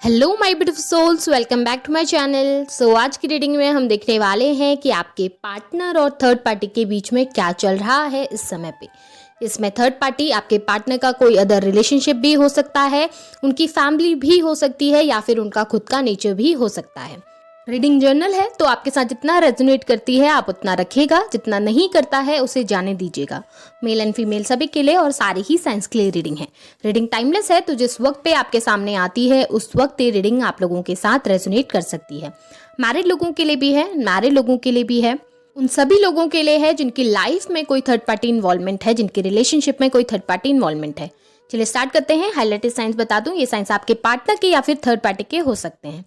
Hello my beautiful souls, welcome back to my channel. So आज की reading में हम देखने वाले हैं कि आपके पार्टनर और थर्ड पार्टी के बीच में क्या चल रहा है इस समय पे। इसमें थर्ड पार्टी आपके पार्टनर का कोई अदर रिलेशनशिप भी हो सकता है, उनकी फैमिली भी हो सकती है या फिर उनका खुद का नेचर भी हो सकता है। रीडिंग जर्नल है तो आपके साथ जितना रेजोनेट करती है आप उतना रखिएगा, जितना नहीं करता है उसे जाने दीजिएगा। मेल एंड फीमेल सभी के लिए और सारे ही साइंस के लिए रीडिंग है। रीडिंग टाइमलेस है तो जिस वक्त पे आपके सामने आती है उस वक्त ये रीडिंग आप लोगों के साथ रेजोनेट कर सकती है। मैरिड लोगों के लिए भी है, मैरिड लोगों के लिए भी है, उन सभी लोगों के लिए है जिनकी लाइफ में कोई थर्ड पार्टी इन्वॉल्वमेंट है, जिनके रिलेशनशिप में कोई थर्ड पार्टी इन्वॉल्वमेंट है। चलिए स्टार्ट करते हैं। हाईलाइटेड साइंस बता दूं, ये साइंस आपके पार्टनर के या फिर थर्ड पार्टी के हो सकते हैं।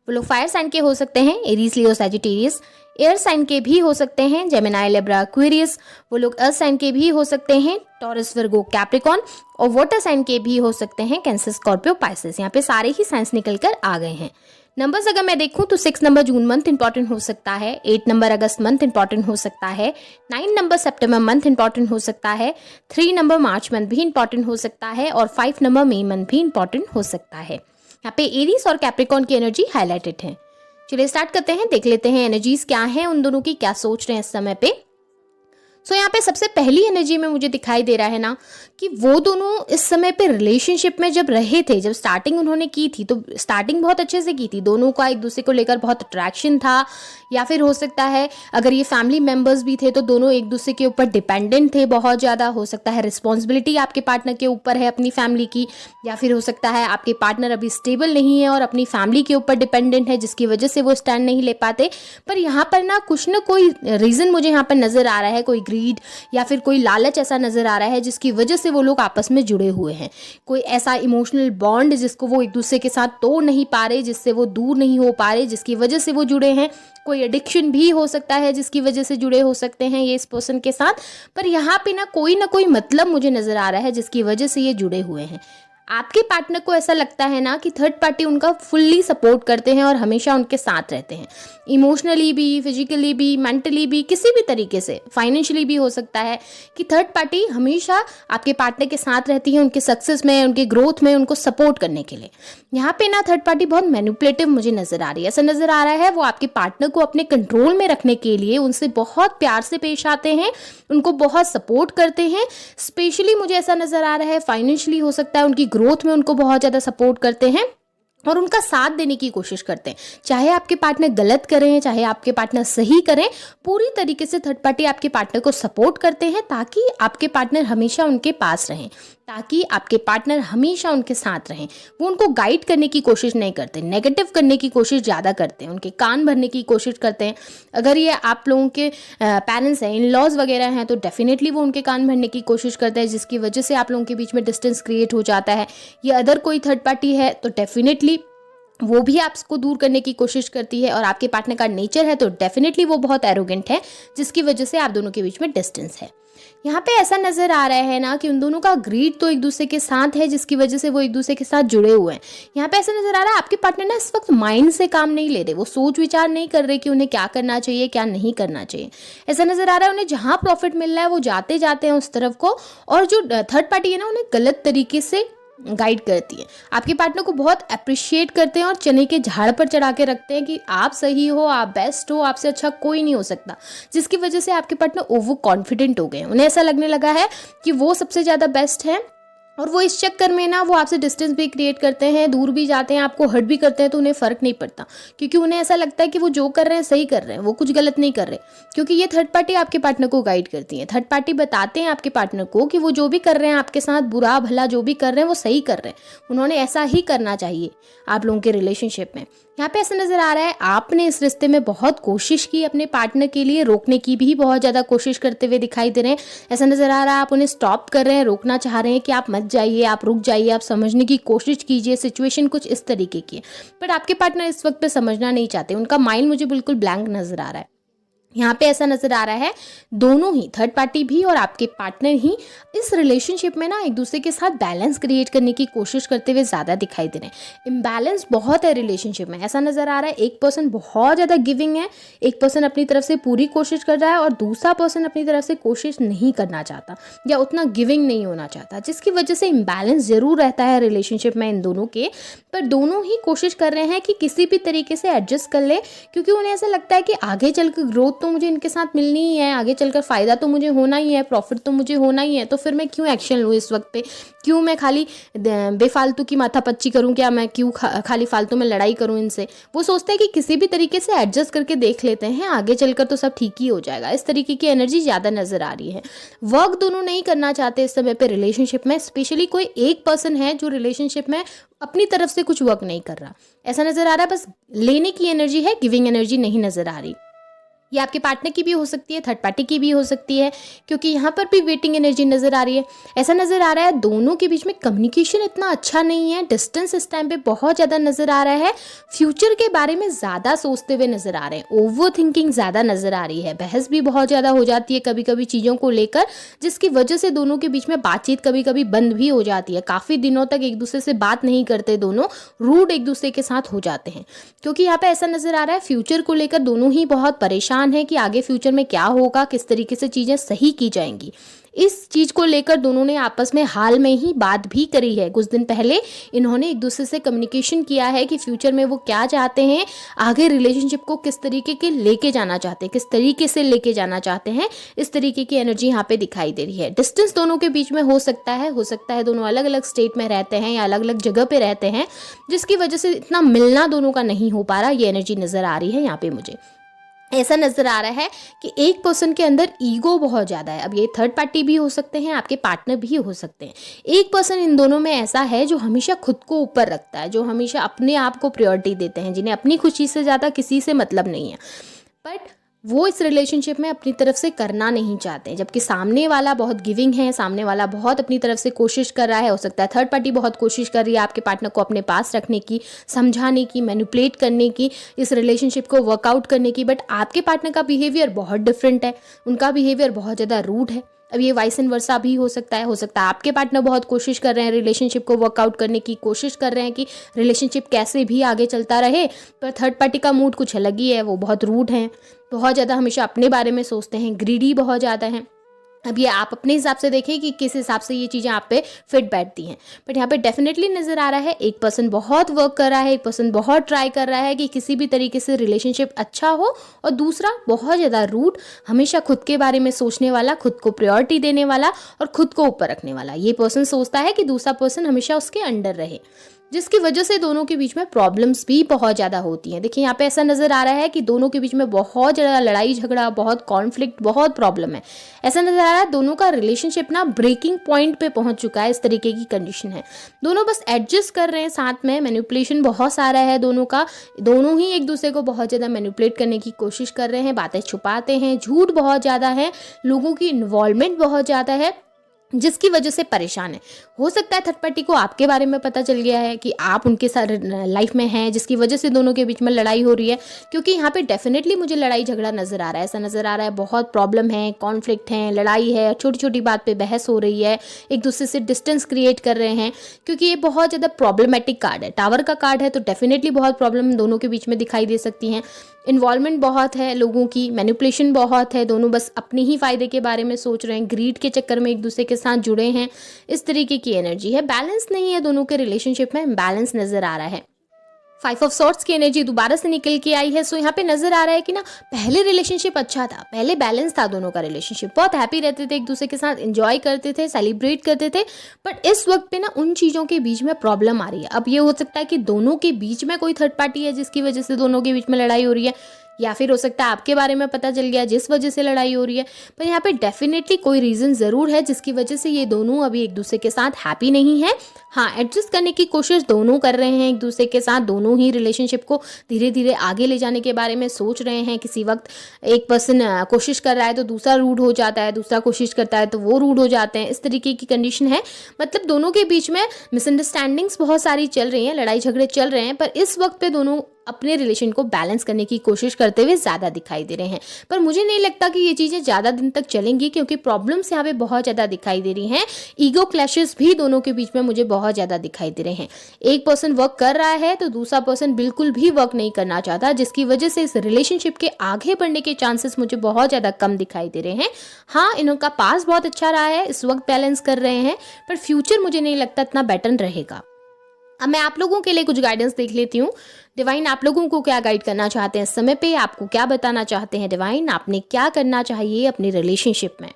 वो लोग फायर साइन के हो सकते हैं, एरीज, लियो, सैजिटेरियस। एयर साइन के भी हो सकते हैं, जेमिनाई, लिब्रा, एक्वेरियस। वो लोग अर्थ साइन के भी हो सकते हैं, टॉरस, वर्गो, कैप्रिकॉन। और वाटर साइन के भी हो सकते हैं, कैंसर, स्कॉर्पियो, पाइसेस। यहाँ पे सारे ही साइंस निकल कर आ गए हैं। नंबर्स अगर मैं देखूं तो 6 नंबर जून मंथ इंपॉर्टेंट हो सकता है, 8 नंबर अगस्त मंथ इंपॉर्टेंट हो सकता है, 9 नंबर सितंबर मंथ इंपॉर्टेंट हो सकता है, 3 नंबर मार्च मंथ भी इंपॉर्टेंट हो सकता है और 5 नंबर मई मंथ भी इंपॉर्टेंट हो सकता है। यहाँ पे एरीज और कैप्रिकॉन की एनर्जी हाईलाइटेड है। चलिए स्टार्ट करते हैं, देख लेते हैं एनर्जीज क्या हैं, उन दोनों की क्या सोच रहे हैं इस समय पे। सो यहाँ पे सबसे पहली एनर्जी में मुझे दिखाई दे रहा है ना कि वो दोनों इस समय पे रिलेशनशिप में जब रहे थे, जब स्टार्टिंग उन्होंने की थी तो स्टार्टिंग बहुत अच्छे से की थी, दोनों का एक दूसरे को लेकर बहुत अट्रैक्शन था। या फिर हो सकता है अगर ये फैमिली मेंबर्स भी थे तो दोनों एक दूसरे के ऊपर डिपेंडेंट थे बहुत ज़्यादा। हो सकता है रिस्पॉन्सिबिलिटी आपके पार्टनर के ऊपर है अपनी फैमिली की, या फिर हो सकता है आपके पार्टनर अभी स्टेबल नहीं है और अपनी फैमिली के ऊपर डिपेंडेंट है जिसकी वजह से वो स्टैंड नहीं ले पाते। पर यहाँ पर ना कुछ ना कोई रीज़न मुझे यहाँ पर नज़र आ रहा है, कोई ग्रीड या फिर कोई लालच ऐसा नजर आ रहा है जिसकी वजह से वो लोग आपस में जुड़े हुए हैं। कोई ऐसा इमोशनल बॉन्ड जिसको वो एक दूसरे के साथ तोड़ नहीं पा रहे, जिससे वो दूर नहीं हो पा रहे, जिसकी वजह से वो जुड़े हैं। कोई एडिक्शन भी हो सकता है जिसकी वजह से जुड़े हो सकते हैं ये इस पर्सन के साथ। पर यहाँ पे ना कोई मतलब मुझे नजर आ रहा है जिसकी वजह से ये जुड़े हुए हैं। आपके पार्टनर को ऐसा लगता है ना कि थर्ड पार्टी उनका फुल्ली सपोर्ट करते हैं और हमेशा उनके साथ रहते हैं, इमोशनली भी, फिजिकली भी, मेंटली भी, किसी भी तरीके से, फाइनेंशियली भी हो सकता है कि थर्ड पार्टी हमेशा आपके पार्टनर के साथ रहती है उनके सक्सेस में, उनके ग्रोथ में, उनको सपोर्ट करने के लिए। यहाँ पे ना थर्ड पार्टी बहुत मैनिपुलेटिव मुझे नजर आ रही है। ऐसा नजर आ रहा है वो आपके पार्टनर को अपने कंट्रोल में रखने के लिए उनसे बहुत प्यार से पेश आते हैं, उनको बहुत सपोर्ट करते हैं। स्पेशली मुझे ऐसा नजर आ रहा है फाइनेंशियली हो सकता है उनकी ग्रोथ में उनको बहुत ज़्यादा सपोर्ट करते हैं और उनका साथ देने की कोशिश करते हैं। चाहे आपके पार्टनर गलत करें, चाहे आपके पार्टनर सही करें, पूरी तरीके से थर्ड पार्टी आपके पार्टनर को सपोर्ट करते हैं ताकि आपके पार्टनर हमेशा उनके पास रहें, ताकि आपके पार्टनर हमेशा उनके साथ रहें। वो उनको गाइड करने की कोशिश नहीं करते, नेगेटिव करने की कोशिश ज़्यादा करते हैं, उनके कान भरने की कोशिश करते हैं। अगर ये आप लोगों के पेरेंट्स हैं, इन लॉज वगैरह हैं, तो डेफिनेटली वो उनके कान भरने की कोशिश करते हैं जिसकी वजह से आप लोगों के बीच में डिस्टेंस क्रिएट हो जाता है। ये अदर कोई थर्ड पार्टी है तो डेफिनेटली वो भी आपको दूर करने की कोशिश करती है। और आपके पार्टनर का नेचर है तो डेफिनेटली वो बहुत एरोगेंट है जिसकी वजह से आप दोनों के बीच में डिस्टेंस है। यहाँ पे ऐसा नजर आ रहा है ना कि उन दोनों का ग्रीड तो एक दूसरे के साथ है जिसकी वजह से वो एक दूसरे के साथ जुड़े हुए हैं। यहाँ पे ऐसा नजर आ रहा है आपके पार्टनर ना इस वक्त माइंड से काम नहीं ले रहे, वो सोच विचार नहीं कर रहे कि उन्हें क्या करना चाहिए क्या नहीं करना चाहिए। ऐसा नजर आ रहा है उन्हें जहाँ प्रॉफिट मिल रहा है वो जाते जाते हैं उस तरफ को, और जो थर्ड पार्टी है ना उन्हें गलत तरीके से गाइड करती है। आपके पार्टनर को बहुत अप्रिशिएट करते हैं और चने के झाड़ पर चढ़ा के रखते हैं कि आप सही हो, आप बेस्ट हो, आपसे अच्छा कोई नहीं हो सकता, जिसकी वजह से आपके पार्टनर ओवर कॉन्फिडेंट हो गए हैं। उन्हें ऐसा लगने लगा है कि वो सबसे ज़्यादा बेस्ट है और वो इस चक्कर में ना वो आपसे डिस्टेंस भी क्रिएट करते हैं, दूर भी जाते हैं, आपको हर्ट भी करते हैं तो उन्हें फ़र्क नहीं पड़ता, क्योंकि उन्हें ऐसा लगता है कि वो जो कर रहे हैं सही कर रहे हैं, वो कुछ गलत नहीं कर रहे, क्योंकि ये थर्ड पार्टी आपके पार्टनर को गाइड करती है। थर्ड पार्टी बताते हैं आपके पार्टनर को कि वो जो भी कर रहे हैं आपके साथ, बुरा भला जो भी कर रहे हैं वो सही कर रहे हैं, उन्होंने ऐसा ही करना चाहिए आप लोगों के रिलेशनशिप में। यहाँ पे ऐसा नजर आ रहा है आपने इस रिश्ते में बहुत कोशिश की, अपने पार्टनर के लिए रोकने की भी बहुत ज़्यादा कोशिश करते हुए दिखाई दे रहे हैं। ऐसा नजर आ रहा है आप उन्हें स्टॉप कर रहे हैं, रोकना चाह रहे हैं कि आप मत जाइए, आप रुक जाइए, आप समझने की कोशिश कीजिए, सिचुएशन कुछ इस तरीके की है। बट आपके पार्टनर इस वक्त पे समझना नहीं चाहते, उनका माइंड मुझे बिल्कुल ब्लैंक नजर आ रहा है। यहाँ पे ऐसा नज़र आ रहा है दोनों ही, थर्ड पार्टी भी और आपके पार्टनर ही, इस रिलेशनशिप में ना एक दूसरे के साथ बैलेंस क्रिएट करने की कोशिश करते हुए ज़्यादा दिखाई दे रहे हैं। इम्बैलेंस बहुत है रिलेशनशिप में, ऐसा नज़र आ रहा है। एक पर्सन बहुत ज़्यादा गिविंग है, एक पर्सन अपनी तरफ से पूरी कोशिश कर रहा है और दूसरा पर्सन अपनी तरफ से कोशिश नहीं करना चाहता या उतना गिविंग नहीं होना चाहता, जिसकी वजह से इम्बैलेंस ज़रूर रहता है रिलेशनशिप में इन दोनों के। पर दोनों ही कोशिश कर रहे हैं कि किसी भी तरीके से एडजस्ट कर ले, क्योंकि उन्हें ऐसा लगता है कि आगे चलकर ग्रोथ तो मुझे इनके साथ मिलनी ही है, आगे चलकर फ़ायदा तो मुझे होना ही है, प्रॉफिट तो मुझे होना ही है, तो फिर मैं क्यों एक्शन लूँ इस वक्त पे, क्यों मैं खाली बेफालतू की माथापच्ची करूँ, क्या मैं क्यों खाली फालतू में लड़ाई करूँ इनसे। वो सोचते हैं कि किसी भी तरीके से एडजस्ट करके देख लेते हैं, आगे चलकर तो सब ठीक ही हो जाएगा। इस तरीके की एनर्जी ज़्यादा नज़र आ रही है। वर्क दोनों नहीं करना चाहते इस समय पे रिलेशनशिप में, स्पेशली कोई एक पर्सन है जो रिलेशनशिप में अपनी तरफ से कुछ वर्क नहीं कर रहा, ऐसा नज़र आ रहा है। बस लेने की एनर्जी है, गिविंग एनर्जी नहीं नज़र आ रही। ये आपके पार्टनर की भी हो सकती है, थर्ड पार्टी की भी हो सकती है, क्योंकि यहाँ पर भी वेटिंग एनर्जी नज़र आ रही है। ऐसा नज़र आ रहा है दोनों के बीच में कम्युनिकेशन इतना अच्छा नहीं है, डिस्टेंस इस टाइम पे बहुत ज़्यादा नज़र आ रहा है। फ्यूचर के बारे में ज़्यादा सोचते हुए नज़र आ रहे हैं, ओवर थिंकिंग ज़्यादा नज़र आ रही है, बहस भी बहुत ज़्यादा हो जाती है कभी कभी चीज़ों को लेकर, जिसकी वजह से दोनों के बीच में बातचीत कभी कभी बंद भी हो जाती है। काफ़ी दिनों तक एक दूसरे से बात नहीं करते, दोनों रूड एक दूसरे के साथ हो जाते हैं, क्योंकि यहाँ पे ऐसा नज़र आ रहा है फ्यूचर को लेकर दोनों ही बहुत परेशान हैं कि आगे फ्यूचर में क्या होगा, किस तरीके से चीज़ें सही की जाएंगी। इस चीज़ को लेकर दोनों ने आपस में हाल में ही बात भी करी है। कुछ दिन पहले इन्होंने एक दूसरे से कम्युनिकेशन किया है कि फ्यूचर में वो क्या चाहते हैं, आगे रिलेशनशिप को किस तरीके के लेके जाना चाहते हैं, किस तरीके से लेके जाना चाहते हैं। इस तरीके की एनर्जी यहाँ पे दिखाई दे रही है। डिस्टेंस दोनों के बीच में हो सकता है दोनों अलग अलग स्टेट में रहते हैं या अलग अलग जगह पे रहते हैं, जिसकी वजह से इतना मिलना दोनों का नहीं हो पा रहा। ये एनर्जी नज़र आ रही है यहाँ पे मुझे। ऐसा नज़र आ रहा है कि एक पर्सन के अंदर ईगो बहुत ज़्यादा है। अब ये थर्ड पार्टी भी हो सकते हैं, आपके पार्टनर भी हो सकते हैं। एक पर्सन इन दोनों में ऐसा है जो हमेशा खुद को ऊपर रखता है, जो हमेशा अपने आप को प्रायोरिटी देते हैं, जिन्हें अपनी खुशी से ज़्यादा किसी से मतलब नहीं है, बट वो इस रिलेशनशिप में अपनी तरफ से करना नहीं चाहते, जबकि सामने वाला बहुत गिविंग है, सामने वाला बहुत अपनी तरफ से कोशिश कर रहा है। हो सकता है थर्ड पार्टी बहुत कोशिश कर रही है आपके पार्टनर को अपने पास रखने की, समझाने की, मैनिपुलेट करने की, इस रिलेशनशिप को वर्कआउट करने की, बट आपके पार्टनर का बिहेवियर बहुत डिफरेंट है, उनका बिहेवियर बहुत ज़्यादा रूड है। अब ये वाइस एंड वर्सा भी हो सकता है आपके पार्टनर बहुत कोशिश कर रहे हैं, रिलेशनशिप को वर्कआउट करने की कोशिश कर रहे हैं कि रिलेशनशिप कैसे भी आगे चलता रहे, पर थर्ड पार्टी का मूड कुछ अलग ही है। वो बहुत रूड हैं, बहुत ज़्यादा हमेशा अपने बारे में सोचते हैं, ग्रीडी बहुत ज़्यादा हैं। अब ये आप अपने हिसाब से देखें कि किस हिसाब से ये चीज़ें आप पे फिट बैठती हैं, बट यहाँ पे डेफिनेटली नज़र आ रहा है एक पर्सन बहुत वर्क कर रहा है, एक पर्सन बहुत ट्राई कर रहा है कि किसी भी तरीके से रिलेशनशिप अच्छा हो, और दूसरा बहुत ज़्यादा रूड, हमेशा खुद के बारे में सोचने वाला, खुद को प्रायोरिटी देने वाला और खुद को ऊपर रखने वाला। ये पर्सन सोचता है कि दूसरा पर्सन हमेशा उसके अंडर रहे, जिसकी वजह से दोनों के बीच में प्रॉब्लम्स भी बहुत ज़्यादा होती हैं। देखिए यहाँ पे ऐसा नज़र आ रहा है कि दोनों के बीच में बहुत ज़्यादा लड़ाई झगड़ा, बहुत कॉन्फ्लिक्ट, बहुत प्रॉब्लम है। ऐसा नज़र आ रहा है दोनों का रिलेशनशिप ना ब्रेकिंग पॉइंट पे पहुंच चुका है, इस तरीके की कंडीशन है। दोनों बस एडजस्ट कर रहे हैं साथ में, मैनिपुलेशन बहुत सारा है दोनों का, दोनों ही एक दूसरे को बहुत ज़्यादा मैनिपुलेट करने की कोशिश कर रहे हैं, बातें छुपाते हैं, झूठ बहुत ज़्यादा है, लोगों की इन्वॉल्वमेंट बहुत ज़्यादा है, जिसकी वजह से परेशान है। हो सकता है थर्ड पार्टी को आपके बारे में पता चल गया है कि आप उनके साथ लाइफ में हैं, जिसकी वजह से दोनों के बीच में लड़ाई हो रही है, क्योंकि यहाँ पे डेफिनेटली मुझे लड़ाई झगड़ा नज़र आ रहा है। ऐसा नज़र आ रहा है बहुत प्रॉब्लम है, कॉन्फ्लिक्ट है, लड़ाई है, छोटी छोटी बात पे बहस हो रही है, एक दूसरे से डिस्टेंस क्रिएट कर रहे हैं, क्योंकि ये बहुत ज़्यादा प्रॉब्लमेटिक कार्ड है, टावर का कार्ड है, तो डेफिनेटली बहुत प्रॉब्लम दोनों के बीच में दिखाई दे सकती हैं। इन्वॉल्वमेंट बहुत है लोगों की, मैनिपुलेशन बहुत है, दोनों बस अपने ही फ़ायदे के बारे में सोच रहे हैं, ग्रीड के चक्कर में एक दूसरे के साथ जुड़े हैं, इस तरीके की एनर्जी है। बैलेंस नहीं है दोनों के रिलेशनशिप में, बैलेंस नज़र आ रहा है। 5 ऑफ सॉर्ट्स की एनर्जी दोबारा से निकल के आई है। सो यहाँ पे नजर आ रहा है कि ना पहले रिलेशनशिप अच्छा था, पहले बैलेंस था दोनों का रिलेशनशिप, बहुत हैप्पी रहते थे, एक दूसरे के साथ एंजॉय करते थे, सेलिब्रेट करते थे, बट इस वक्त पे ना उन चीज़ों के बीच में प्रॉब्लम आ रही है। अब ये हो सकता है कि दोनों के बीच में कोई थर्ड पार्टी है जिसकी वजह से दोनों के बीच में लड़ाई हो रही है, या फिर हो सकता है आपके बारे में पता चल गया जिस वजह से लड़ाई हो रही है, पर यहाँ पे डेफिनेटली कोई रीज़न ज़रूर है जिसकी वजह से ये दोनों अभी एक दूसरे के साथ हैप्पी नहीं है। हाँ, एडजस्ट करने की कोशिश दोनों कर रहे हैं एक दूसरे के साथ, दोनों ही रिलेशनशिप को धीरे धीरे आगे ले जाने के बारे में सोच रहे हैं। किसी वक्त एक पर्सन कोशिश कर रहा है तो दूसरा रूड हो जाता है, दूसरा कोशिश करता है तो वो रूड हो जाते हैं, इस तरीके की कंडीशन है। मतलब दोनों के बीच में मिसअंडरस्टैंडिंग्स बहुत सारी चल रही हैं, लड़ाई झगड़े चल रहे हैं, पर इस वक्त पे दोनों अपने रिलेशन को बैलेंस करने की कोशिश करते हुए ज़्यादा दिखाई दे रहे हैं। पर मुझे नहीं लगता कि ये चीज़ें ज़्यादा दिन तक चलेंगी, क्योंकि प्रॉब्लम्स यहाँ पे बहुत ज़्यादा दिखाई दे रही हैं। ईगो क्लैशेस भी दोनों के बीच में मुझे बहुत ज़्यादा दिखाई दे रहे हैं। एक पर्सन वर्क कर रहा है तो दूसरा पर्सन बिल्कुल भी वर्क नहीं करना चाहता, जिसकी वजह से इस रिलेशनशिप के आगे बढ़ने के चांसेस मुझे बहुत ज़्यादा कम दिखाई दे रहे हैं। हाँ, इनका पास बहुत अच्छा रहा है, इस वक्त बैलेंस कर रहे हैं, पर फ्यूचर मुझे नहीं लगता इतना बेटर रहेगा। अब मैं आप लोगों के लिए कुछ गाइडेंस देख लेती हूँ। डिवाइन आप लोगों को क्या गाइड करना चाहते हैं इस समय पे, आपको क्या बताना चाहते हैं डिवाइन, आपने क्या करना चाहिए अपनी रिलेशनशिप में।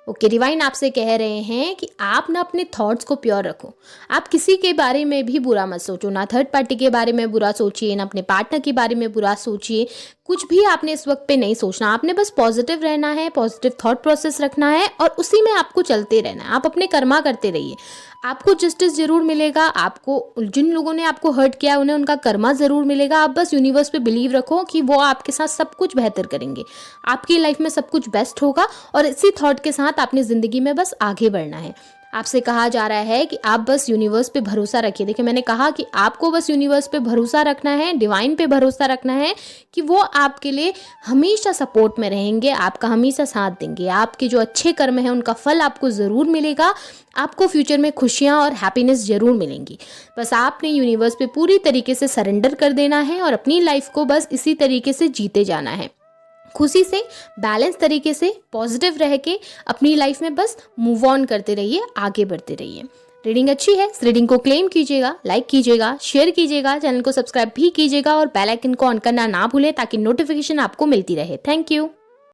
ओके, डिवाइन आपसे कह रहे हैं कि आप ना अपने थॉट्स को प्योर रखो। आप किसी के बारे में भी बुरा मत सोचो, ना थर्ड पार्टी के बारे में बुरा सोचिए, ना अपने पार्टनर के बारे में बुरा सोचिए। कुछ भी आपने इस वक्त पे नहीं सोचना, आपने बस पॉजिटिव रहना है, पॉजिटिव थॉट प्रोसेस रखना है और उसी में आपको चलते रहना है। आप अपने कर्मा करते रहिए, आपको जस्टिस जरूर मिलेगा। आपको जिन लोगों ने आपको हर्ट किया उन्हें उनका कर्मा ज़रूर मिलेगा। आप बस यूनिवर्स पे बिलीव रखो कि वो आपके साथ सब कुछ बेहतर करेंगे, आपकी लाइफ में सब कुछ बेस्ट होगा और इसी थॉट के साथ आपने ज़िंदगी में बस आगे बढ़ना है। आपसे कहा जा रहा है कि आप बस यूनिवर्स पे भरोसा रखिए। देखिए, मैंने कहा कि आपको बस यूनिवर्स पे भरोसा रखना है, डिवाइन पे भरोसा रखना है कि वो आपके लिए हमेशा सपोर्ट में रहेंगे, आपका हमेशा साथ देंगे। आपके जो अच्छे कर्म हैं उनका फल आपको ज़रूर मिलेगा। आपको फ्यूचर में खुशियाँ और हैप्पीनेस ज़रूर मिलेंगी। बस आपने यूनिवर्स पे पूरी तरीके से सरेंडर कर देना है और अपनी लाइफ को बस इसी तरीके से जीते जाना है। खुशी से, बैलेंस तरीके से, पॉजिटिव रह के अपनी लाइफ में बस मूव ऑन करते रहिए, आगे बढ़ते रहिए। रीडिंग अच्छी है, इस रीडिंग को क्लेम कीजिएगा, लाइक कीजिएगा, शेयर कीजिएगा, चैनल को सब्सक्राइब भी कीजिएगा और बेल आइकन को ऑन करना ना भूलें ताकि नोटिफिकेशन आपको मिलती रहे। Thank you.